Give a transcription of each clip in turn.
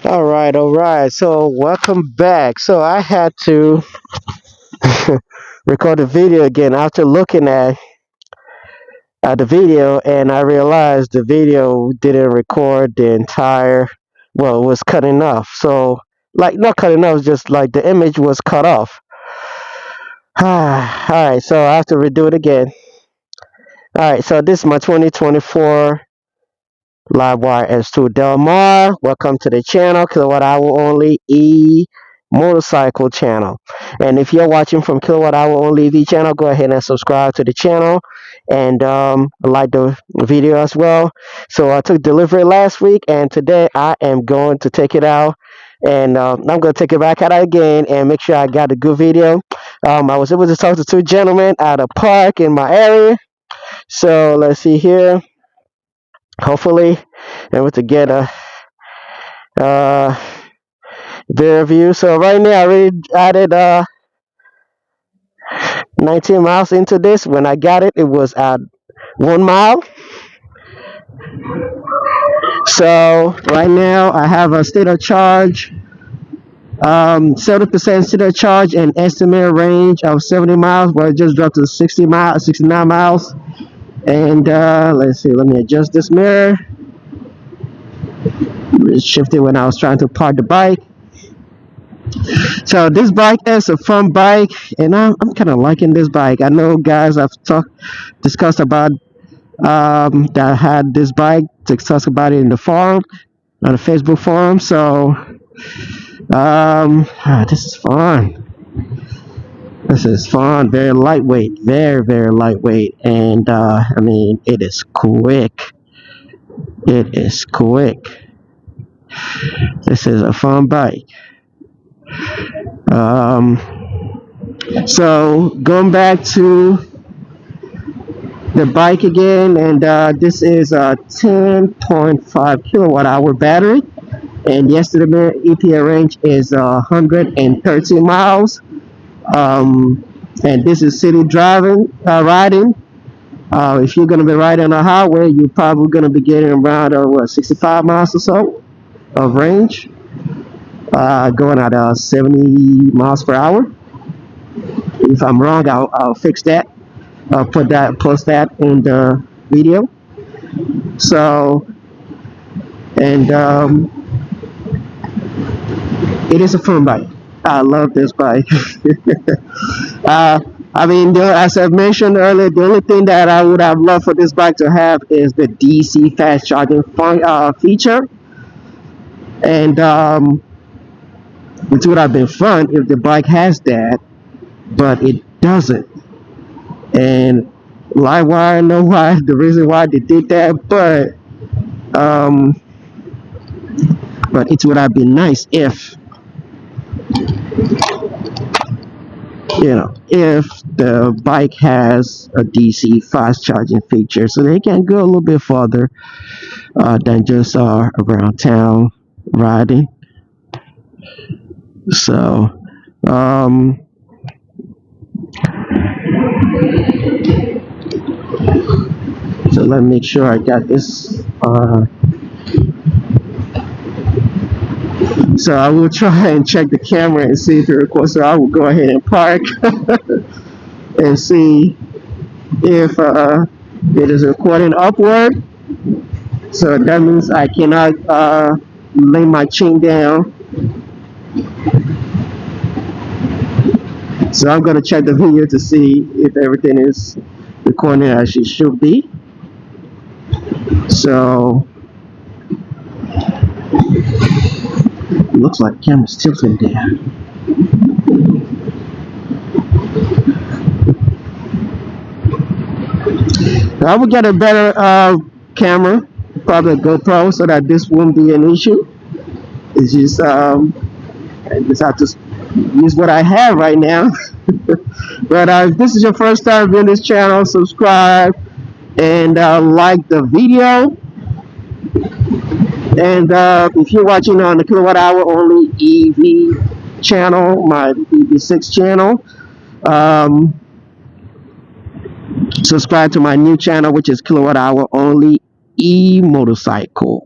All right. So welcome back. So I had to record the video again after looking at the video, and I realized the video didn't record the entire. Well, it was cutting off. So like not cutting off, just like the image was cut off. All right. So I have to redo it again. All right. So this is my 2024 LiveWire S2 Del Mar. Welcome to the channel, Kilowatt Hour Only motorcycle channel. And if you're watching from Kilowatt Hour Only EV channel, go ahead and subscribe to the channel and like the video as well. So I took delivery last week, and today I am going to take it out. And I'm going to take it back out again and make sure I got a good video. I was able to talk to two gentlemen at a park in my area. So let's see here. Hopefully, able to get a uh, better view. So right now, I already added 19 miles into this. When I got it, it was at 1 mile. So right now, I have a state of charge, 70% state of charge, and estimated range of 70 miles. But it just dropped to 69 miles. And let's see. Let me adjust this mirror. It shifted when I was trying to park the bike. So this bike is a fun bike, and I'm kind of liking this bike. I know guys I've discussed about that had this bike, discussed about it in the forum, on the Facebook forum. So this is fun. This is fun. Very lightweight, very lightweight, and I mean it is quick. It is quick. This is a fun bike. So going back to the bike again, and this is a 10.5 kilowatt hour battery, and the estimated EPA range is 113 miles. And this is city riding. If you're going to be riding on a highway, you're probably going to be getting around 65 miles or so of range, going at 70 miles per hour. If I'm wrong, I'll fix that. I'll post that in the video. So, and it is a fun bike. I love this bike. I mean, as I mentioned earlier, the only thing that I would have loved for this bike to have is the DC fast charging feature. And it would have been fun if the bike has that, but it doesn't. And LiveWire, I know why, the reason why they did that, but it would have been nice if, if the bike has a DC fast charging feature, so they can go a little bit further than just around town riding. So, so let me make sure I got this. So I will try and check the camera and see if it records. So I will go ahead and park and see if it is recording upward. So that means I cannot lay my chin down. So I'm going to check the video to see if everything is recording as it should be. So it looks like the camera's tilted there. I will get a better camera, probably a GoPro, so that this won't be an issue. It's just I just have to use what I have right now. But if this is your first time viewing this channel, subscribe and like the video. And if you're watching on the Kilowatt Hour Only EV channel, my EV6 channel, subscribe to my new channel, which is Kilowatt Hour Only motorcycles.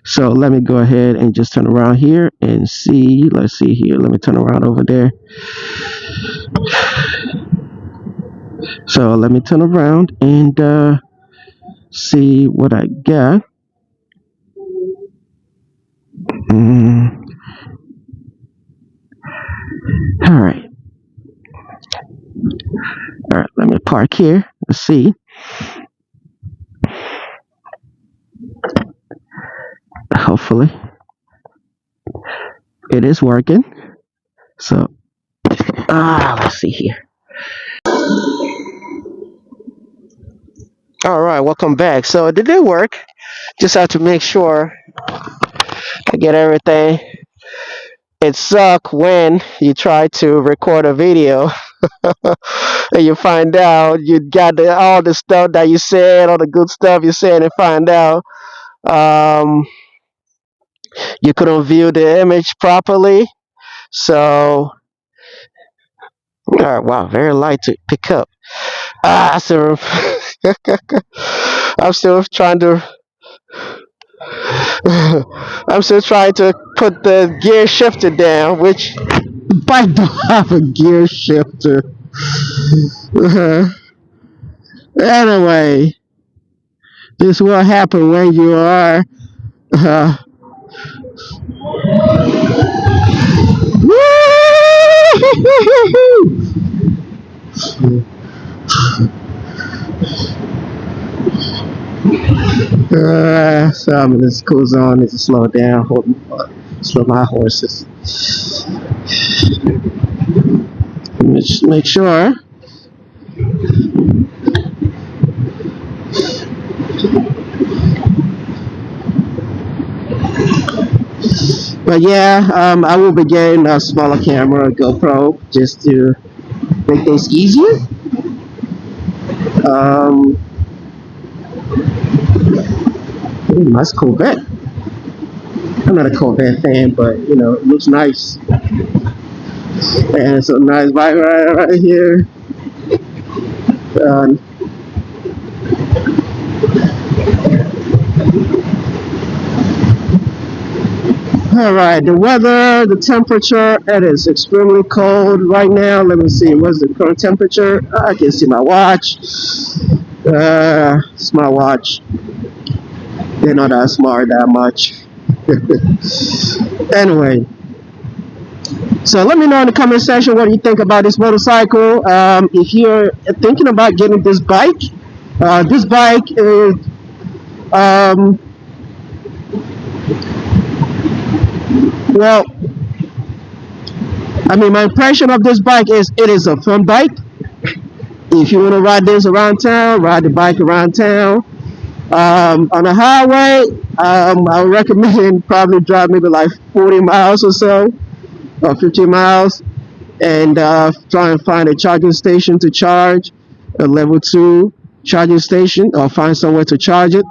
So let me go ahead and just turn around here and see. Let's see here. Let me turn around over there. So let me turn around and see what I got. Mm. All right. All right. Let me park here. Let's see. Hopefully it is working. So let's see here. All right. Welcome back. So did it work? Just have to make sure I get everything. It sucks when you try to record a video and you find out you got all the stuff that you said, all the good stuff you said, and find out um, you couldn't view the image properly. So, all right, wow, very light to pick up. So I'm still trying to. I'm still trying to put the gear shifter down, which bike don't have a gear shifter. Anyway, this will happen when you are. Uh, so I'm gonna goes on. Need to slow down. Slow my horses. Make sure. But yeah, I will be getting a smaller camera, a GoPro, just to make things easier. Nice Corvette. I'm not a Corvette fan, but you know, it looks nice. And it's a nice bike right here. Um, all right, the weather, the temperature, it is extremely cold right now. Let me see, what's the current temperature? I can see my watch. It's my watch. They're not that smart that much. Anyway, so let me know in the comment section what you think about this motorcycle. If you're thinking about getting this bike is well, I mean, my impression of this bike is it is a fun bike. If you want to ride this around town, ride the bike around town. On the highway, I would recommend probably drive maybe like 40 miles or so, or 50 miles, and try and find a charging station to charge, a level 2 charging station, or find somewhere to charge it.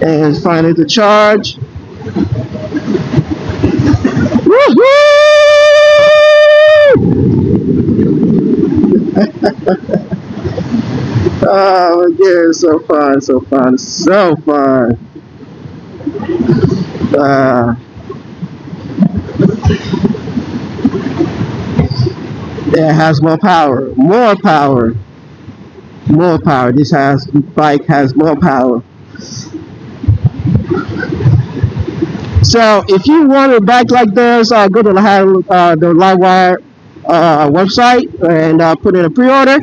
And find it to charge. Woohoo! Oh, yeah, so fun, so fun, so fun. It has more power, more power, more power. This bike has more power. So if you want a bike like this, go to the LiveWire website and put in a pre-order.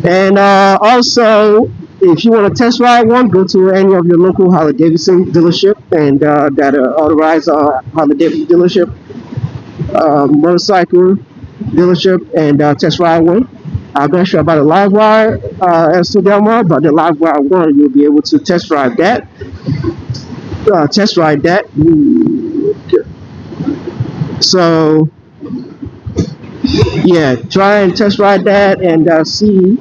And also, if you want to test ride one, go to any of your local Harley Davidson dealership and that are authorized Harley Davidson dealership, motorcycle dealership, and test ride one. I'm not sure about the LiveWire S2 Delmar, but the LiveWire one, you'll be able to test drive that. So, yeah, try and test ride that and see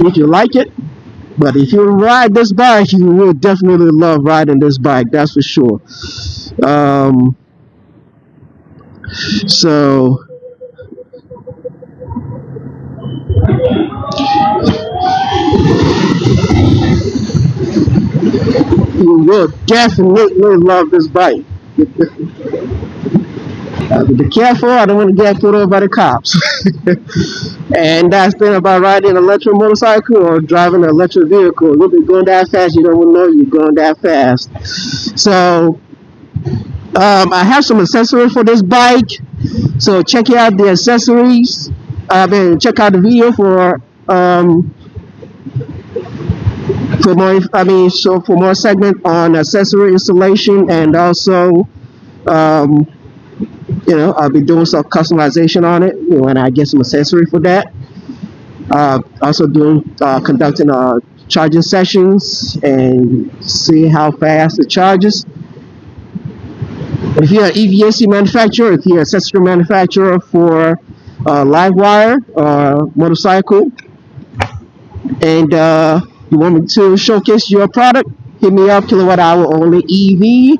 if you like it. But if you ride this bike, you will definitely love riding this bike. That's for sure. So you'll definitely love this bike. Be careful, I don't want to get pulled over by the cops. And that's the thing about riding an electric motorcycle or driving an electric vehicle. You'll be going that fast, you don't know you're going that fast. So, I have some accessories for this bike. So check out the accessories. Check out the video for more. For more segment on accessory installation, and also, um, I'll be doing some customization on it when I get some accessory for that. Also conducting charging sessions and see how fast it charges. If you're an EVSC manufacturer, if you're an accessory manufacturer for LiveWire motorcycle, and you want me to showcase your product, hit me up, kilowatt hour only EV,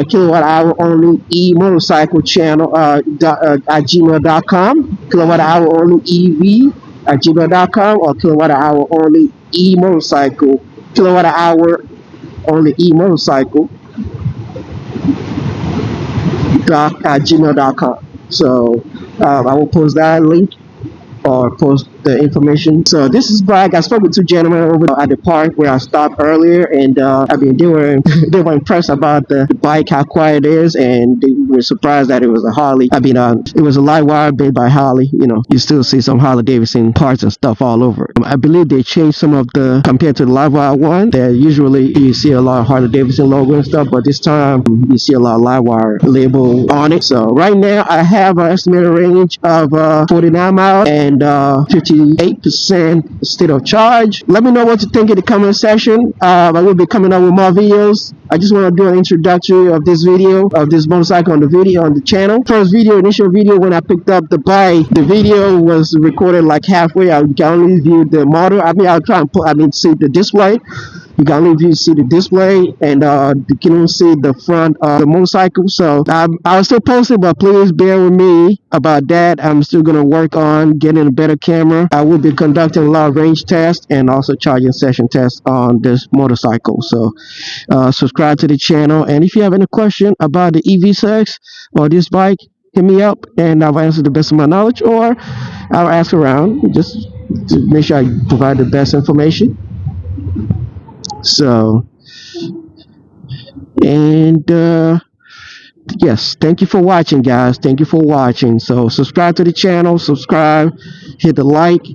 kilowatt hour only e motorcycle channel at gmail.com, kilowatt hour only EV at gmail.com, or kilowatt hour only e motorcycle, kilowatt hour only e motorcycle at gmail.com. So I will post that link or post the information. So this is Bragg. I spoke with two gentlemen over at the park where I stopped earlier, and they were they were impressed about the bike, how quiet it is, and they were surprised that it was a Harley. It was a LiveWire made by Harley. You still see some Harley Davidson parts and stuff all over. I believe they changed some of the compared to the LiveWire one. That usually you see a lot of Harley Davidson logo and stuff, but this time you see a lot of LiveWire label on it. So right now I have an estimated range of 49 miles and 58% state of charge. Let me know what you think in the comment section. I will be coming up with more videos. I just want to do an introductory of this video, of this motorcycle on the channel. Initial video when I picked up the bike, the video was recorded like halfway. I can only view the model. I'll try and see the display. You can only see the display, and you can only see the front of the motorcycle. So I'll still post it, but please bear with me about that. I'm still going to work on getting a better camera. I will be conducting a lot of range tests and also charging session tests on this motorcycle. So subscribe to the channel, and if you have any question about the EV6 or this bike, hit me up and I'll answer the best of my knowledge, or I'll ask around just to make sure I provide the best information. So, and yes, thank you for watching, guys. Thank you for watching. So subscribe to the channel, hit the like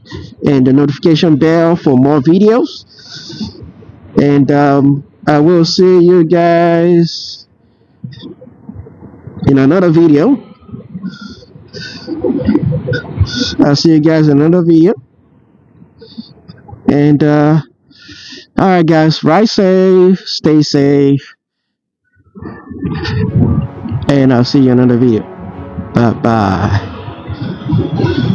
and the notification bell for more videos, and I will see you guys in another video. I'll see you guys in another video, and all right, guys, ride safe, stay safe, and I'll see you in another video. Bye bye.